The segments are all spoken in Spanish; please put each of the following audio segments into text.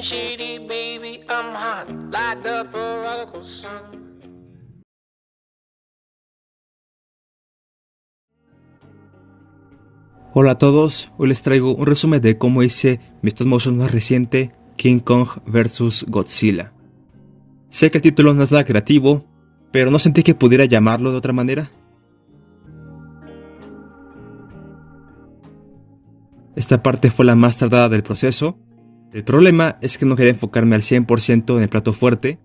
shitty, baby, I'm hot, like the prodigal son. Hola a todos, hoy les traigo un resumen de cómo hice mi stop motion más reciente, King Kong vs Godzilla. Sé que el título no es nada creativo, pero no sentí que pudiera llamarlo de otra manera. Esta parte fue la más tardada del proceso. El problema es que no quería enfocarme al 100% en el plato fuerte,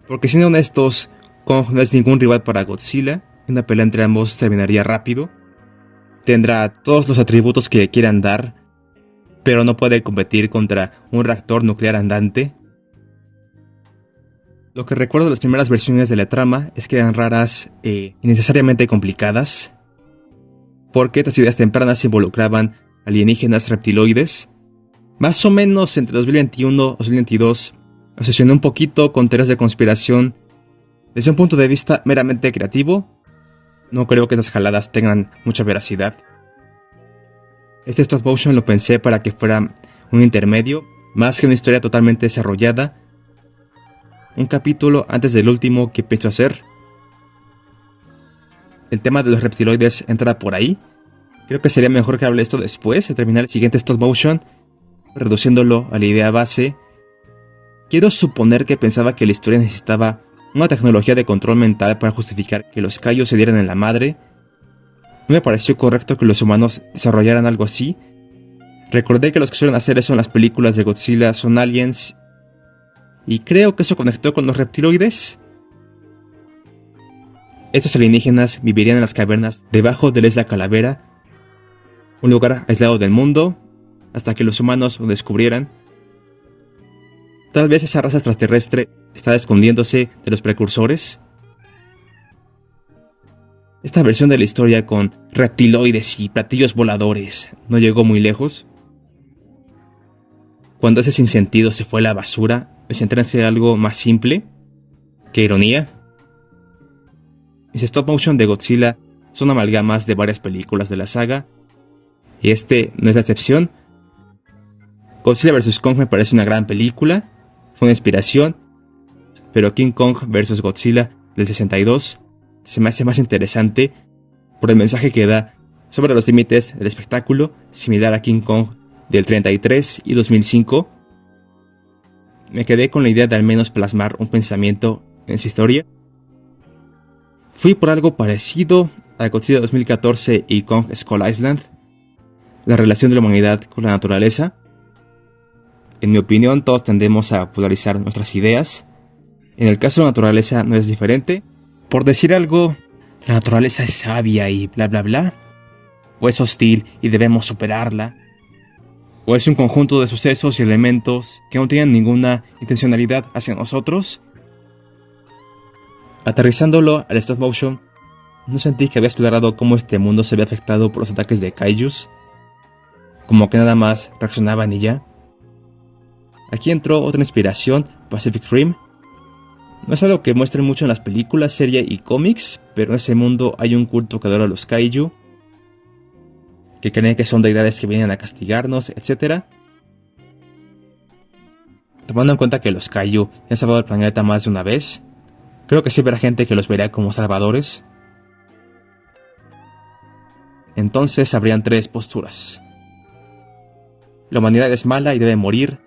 porque siendo honestos, Kong no es ningún rival para Godzilla, y una pelea entre ambos terminaría rápido. Tendrá todos los atributos que quieran dar, pero no puede competir contra un reactor nuclear andante. Lo que recuerdo de las primeras versiones de la trama es que eran raras e innecesariamente complicadas, porque estas ideas tempranas involucraban alienígenas reptiloides. Más o menos entre 2021 y 2022 me obsesioné un poquito con teorías de conspiración desde un punto de vista meramente creativo. No creo que esas jaladas tengan mucha veracidad. Este stop motion lo pensé para que fuera un intermedio, más que una historia totalmente desarrollada. Un capítulo antes del último que pienso hacer. El tema de los reptiloides entra por ahí. Creo que sería mejor que hable esto después, de terminar el siguiente stop motion, reduciéndolo a la idea base. Quiero suponer que pensaba que la historia necesitaba una tecnología de control mental para justificar que los kaiju se dieran en la madre. No me pareció correcto que los humanos desarrollaran algo así. Recordé que los que suelen hacer eso en las películas de Godzilla son aliens, y creo que eso conectó con los reptiloides. Estos alienígenas vivirían en las cavernas debajo de la Isla Calavera, un lugar aislado del mundo, hasta que los humanos lo descubrieran. Tal vez esa raza extraterrestre está escondiéndose de los precursores. Esta versión de la historia con reptiloides y platillos voladores no llegó muy lejos. Cuando ese sinsentido se fue a la basura, me centré en hacer algo más simple. ¡Qué ironía! Mis stop motion de Godzilla son amalgamas de varias películas de la saga, y este no es la excepción. Godzilla vs. Kong me parece una gran película, fue una inspiración, pero King Kong vs. Godzilla del 62 se me hace más interesante por el mensaje que da sobre los límites del espectáculo, similar a King Kong del 33 y 2005. Me quedé con la idea de al menos plasmar un pensamiento en esa historia. Fui por algo parecido a Godzilla 2014 y Kong Skull Island, la relación de la humanidad con la naturaleza. En mi opinión, todos tendemos a polarizar nuestras ideas. En el caso de la naturaleza no es diferente. Por decir algo, la naturaleza es sabia y bla bla bla, o es hostil y debemos superarla, o es un conjunto de sucesos y elementos que no tienen ninguna intencionalidad hacia nosotros. Aterrizándolo al stop motion, no sentí que había explorado cómo este mundo se ve afectado por los ataques de kaijus, como que nada más reaccionaban y ya. Aquí entró otra inspiración, Pacific Rim. No es algo que muestren mucho en las películas, series y cómics, pero en ese mundo hay un culto que adora a los kaiju, que creen que son deidades que vienen a castigarnos, etc. Tomando en cuenta que los kaiju han salvado el planeta más de una vez, creo que sí habrá gente que los verá como salvadores. Entonces habrían tres posturas. La humanidad es mala y debe morir.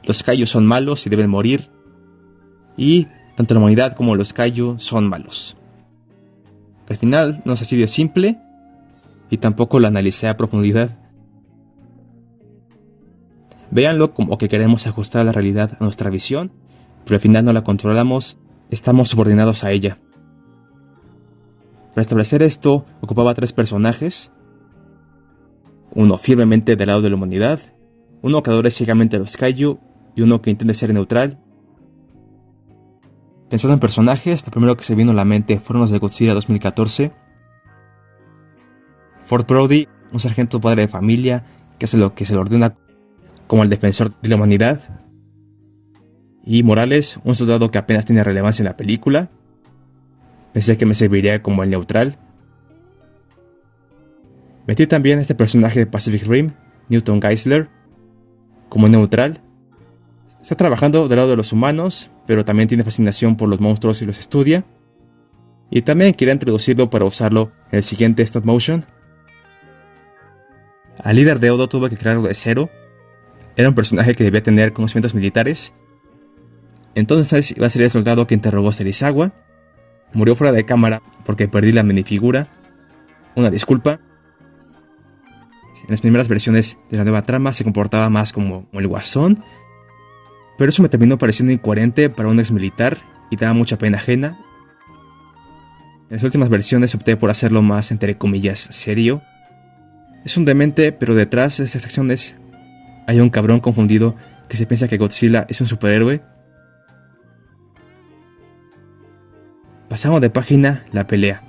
Los kaiju son malos y deben morir. Y tanto la humanidad como los kaiju son malos. Al final no es así de simple, y tampoco lo analicé a profundidad. Véanlo como que queremos ajustar la realidad a nuestra visión, pero al final no la controlamos, estamos subordinados a ella. Para establecer esto, ocupaba tres personajes. Uno firmemente del lado de la humanidad, uno que adore ciegamente a los kaiju, y uno que intente ser neutral. Pensando en personajes, lo primero que se vino a la mente fueron los de Godzilla 2014. Ford Brody, un sargento padre de familia que hace lo que se le ordena como el defensor de la humanidad. Y Morales, un soldado que apenas tiene relevancia en la película. Pensé que me serviría como el neutral. Metí también a este personaje de Pacific Rim, Newton Geisler, como neutral, Está trabajando del lado de los humanos, pero también tiene fascinación por los monstruos y los estudia. Y también quiere introducirlo para usarlo en el siguiente stop motion. Al líder de Odo tuvo que crearlo de cero. Era un personaje que debía tener conocimientos militares. Entonces iba a ser el soldado que interrogó a Serizawa. Murió fuera de cámara porque perdí la minifigura. Una disculpa. En las primeras versiones de la nueva trama se comportaba más como el guasón, pero eso me terminó pareciendo incoherente para un ex militar y daba mucha pena ajena. En las últimas versiones opté por hacerlo más, entre comillas, serio. Es un demente, pero detrás de estas acciones hay un cabrón confundido que se piensa que Godzilla es un superhéroe. Pasamos de página la pelea.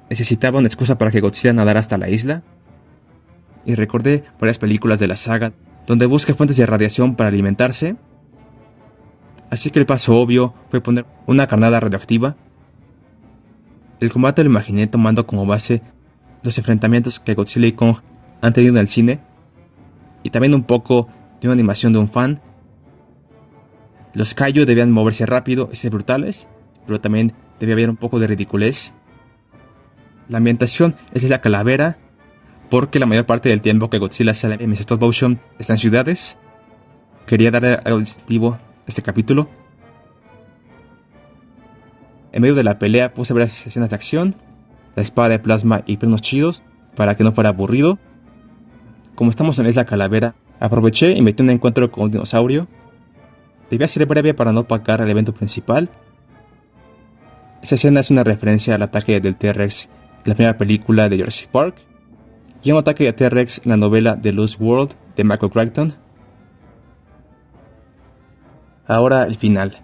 Necesitaba una excusa para que Godzilla nadara hasta la isla. Y recordé varias películas de la saga donde busca fuentes de radiación para alimentarse. Así que el paso obvio fue poner una carnada radioactiva. El combate lo imaginé tomando como base los enfrentamientos que Godzilla y Kong han tenido en el cine. Y también un poco de una animación de un fan. Los kaiju debían moverse rápido y ser brutales, pero también debía haber un poco de ridiculez. La ambientación es de la calavera, porque la mayor parte del tiempo que Godzilla sale en mis stop motion está en ciudades. Quería darle algo distintivo a este capítulo. En medio de la pelea puse varias escenas de acción, la espada de plasma y plenos chidos, para que no fuera aburrido. Como estamos en la isla calavera, aproveché y metí un encuentro con un dinosaurio. Debía ser breve para no opacar el evento principal. Esa escena es una referencia al ataque del T-Rex en la primera película de Jurassic Park y un ataque de T-Rex en la novela The Lost World de Michael Crichton. Ahora el final.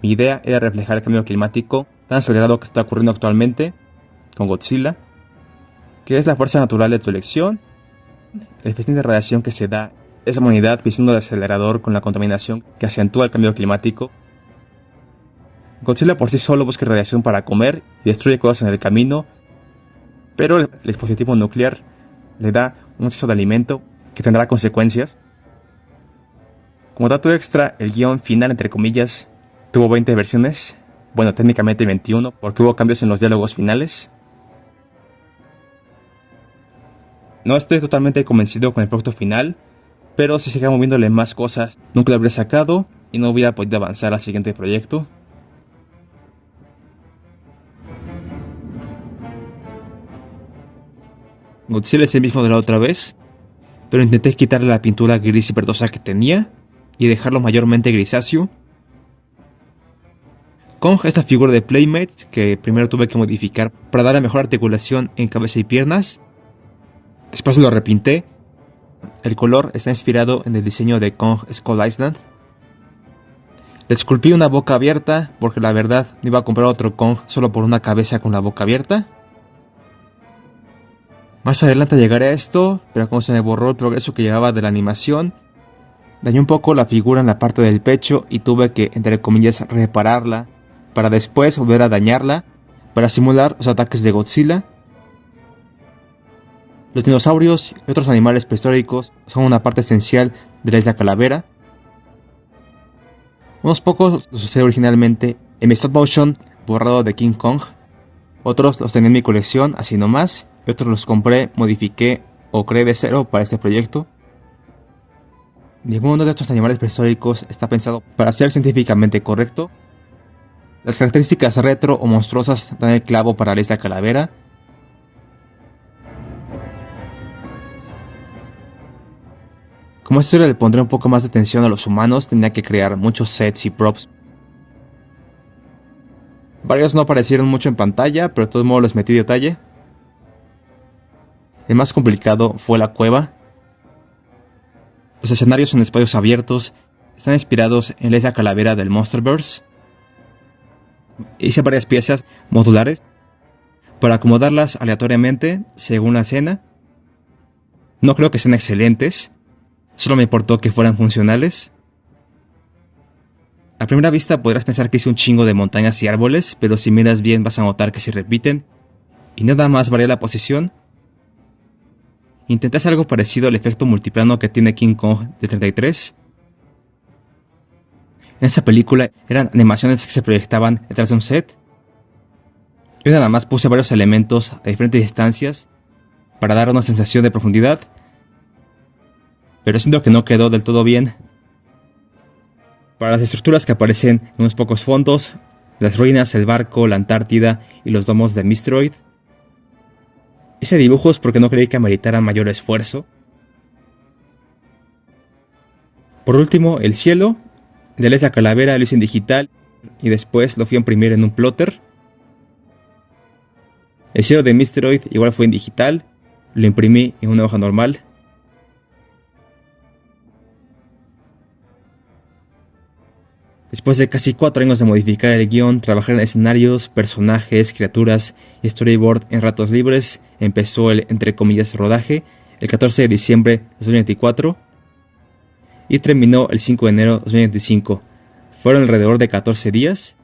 Mi idea era reflejar el cambio climático tan acelerado que está ocurriendo actualmente con Godzilla, que es la fuerza natural de tu elección. El festín de radiación que se da es la humanidad pisando el acelerador con la contaminación que acentúa el cambio climático. Godzilla por sí solo busca radiación para comer y destruye cosas en el camino, pero el dispositivo nuclear le da un exceso de alimento que tendrá consecuencias. Como dato extra, el guión final, entre comillas, tuvo 20 versiones, bueno, técnicamente 21, porque hubo cambios en los diálogos finales. No estoy totalmente convencido con el producto final, pero si seguía moviéndole más cosas, nunca lo habría sacado y no hubiera podido avanzar al siguiente proyecto. Godzilla es el mismo de la otra vez, pero intenté quitarle la pintura gris y verdosa que tenía y dejarlo mayormente grisáceo. Kong es la figura de Playmates que primero tuve que modificar para darle mejor articulación en cabeza y piernas. Después lo repinté. El color está inspirado en el diseño de Kong Skull Island. Le esculpí una boca abierta porque la verdad no iba a comprar otro Kong solo por una cabeza con la boca abierta. Más adelante llegaré a esto, pero como se me borró el progreso que llevaba de la animación, dañé un poco la figura en la parte del pecho y tuve que, entre comillas, repararla, para después volver a dañarla, para simular los ataques de Godzilla. Los dinosaurios y otros animales prehistóricos son una parte esencial de la isla Calavera. Unos pocos los usé originalmente en mi stop motion borrado de King Kong, otros los tenía en mi colección así nomás, y otros los compré, modifiqué o creé de cero para este proyecto. Ninguno de estos animales prehistóricos está pensado para ser científicamente correcto. Las características retro o monstruosas dan el clavo para la isla Calavera. Como esta historia le pondré un poco más de atención a los humanos, tenía que crear muchos sets y props. Varios no aparecieron mucho en pantalla, pero de todos modos les metí detalle. El más complicado fue la cueva. Los escenarios en espacios abiertos están inspirados en la isla Calavera del Monsterverse. Hice varias piezas modulares para acomodarlas aleatoriamente según la escena. No creo que sean excelentes, solo me importó que fueran funcionales. A primera vista podrás pensar que hice un chingo de montañas y árboles, pero si miras bien vas a notar que se repiten y nada más varía la posición. intenté hacer algo parecido al efecto multiplano que tiene King Kong de 33. En esa película eran animaciones que se proyectaban detrás de un set. Yo nada más puse varios elementos a diferentes distancias para dar una sensación de profundidad, pero siento que no quedó del todo bien. Para las estructuras que aparecen en unos pocos fondos, las ruinas, el barco, la Antártida y los domos de Mistroid, hice dibujos porque no creí que ameritaran mayor esfuerzo. Por último, el cielo, de la calavera lo hice en digital y después lo fui a imprimir en un plotter. El cielo de Mistroid igual fue en digital, lo imprimí en una hoja normal. Después de casi 4 años de modificar el guión, trabajar en escenarios, personajes, criaturas y storyboard en ratos libres, empezó el, entre comillas, rodaje el 14 de diciembre de 2024 y terminó el 5 de enero de 2025. Fueron alrededor de 14 días.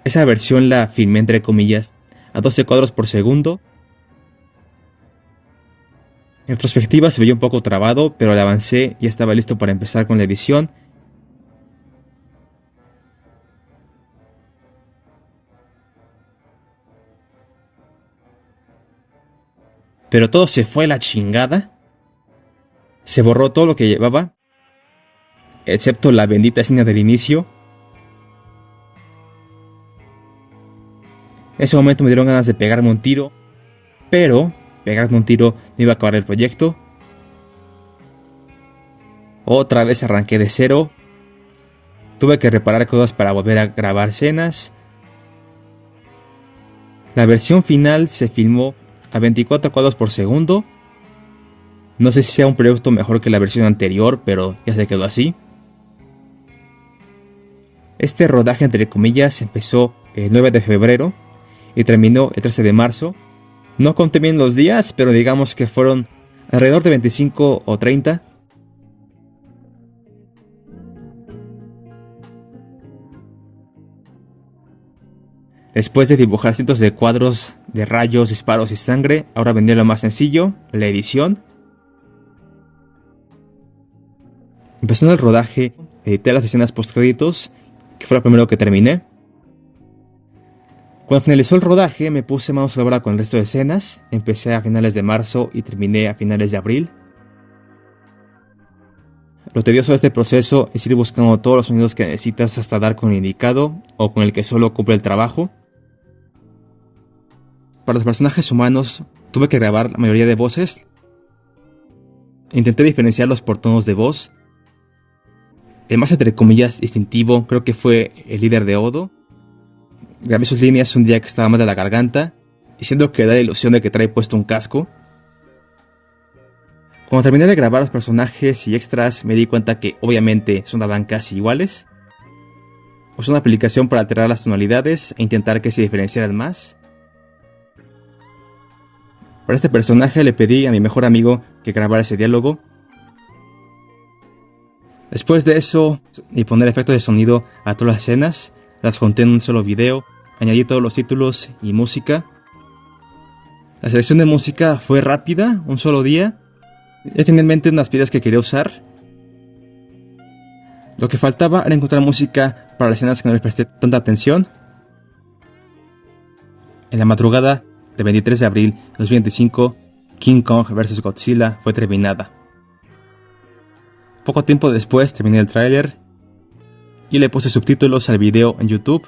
Esa versión la filmé entre comillas a 12 cuadros por segundo. En retrospectiva se veía un poco trabado, pero le avancé y estaba listo para empezar con la edición. Pero todo se fue a la chingada. Se borró todo lo que llevaba, excepto la bendita escena del inicio. En ese momento me dieron ganas de pegarme un tiro, pero pegarme un tiro no iba a acabar el proyecto. Otra vez arranqué de cero. Tuve que reparar cosas para volver a grabar escenas. La versión final se filmó a 24 cuadros por segundo. No sé si sea un proyecto mejor que la versión anterior, pero ya se quedó así. Este rodaje entre comillas empezó el 9 de febrero y terminó el 13 de marzo. No conté bien los días, pero digamos que fueron alrededor de 25 o 30. Después de dibujar cientos de cuadros de rayos, disparos y sangre, ahora vendría lo más sencillo, la edición. Empezando el rodaje, edité las escenas postcréditos, que fue lo primero que terminé. Cuando finalizó el rodaje, me puse manos a la obra con el resto de escenas. Empecé a finales de marzo y terminé a finales de abril. Lo tedioso de este proceso es ir buscando todos los sonidos que necesitas hasta dar con el indicado o con el que solo cumple el trabajo. Para los personajes humanos tuve que grabar la mayoría de voces. Intenté diferenciarlos por tonos de voz. El más entre comillas distintivo creo que fue el líder de Odo. Grabé sus líneas un día que estaba mal de la garganta y siento que da la ilusión de que trae puesto un casco. Cuando terminé de grabar los personajes y extras me di cuenta que obviamente sonaban casi iguales. Usé una aplicación para alterar las tonalidades e intentar que se diferenciaran más. Para este personaje le pedí a mi mejor amigo que grabara ese diálogo. Después de eso, y poner efectos de sonido a todas las escenas, las junté en un solo video, añadí todos los títulos y música. La selección de música fue rápida, un solo día. Ya tenía en mente unas piezas que quería usar. Lo que faltaba era encontrar música para las escenas que no les presté tanta atención. En la madrugada del 23 de abril de 2025, King Kong vs. Godzilla fue terminada. Poco tiempo después terminé el tráiler y le puse subtítulos al video en YouTube.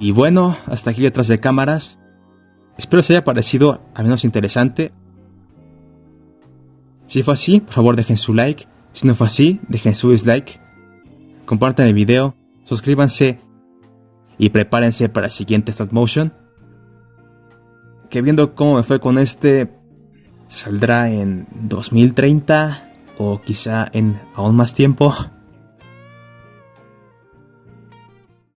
Y bueno, hasta aquí detrás de cámaras. Espero os haya parecido al menos interesante. Si fue así, por favor dejen su like, Si no fue así, dejen su dislike, compartan el video, suscríbanse y prepárense para el siguiente stop motion, que viendo cómo me fue con este, saldrá en 2030 o quizá en aún más tiempo.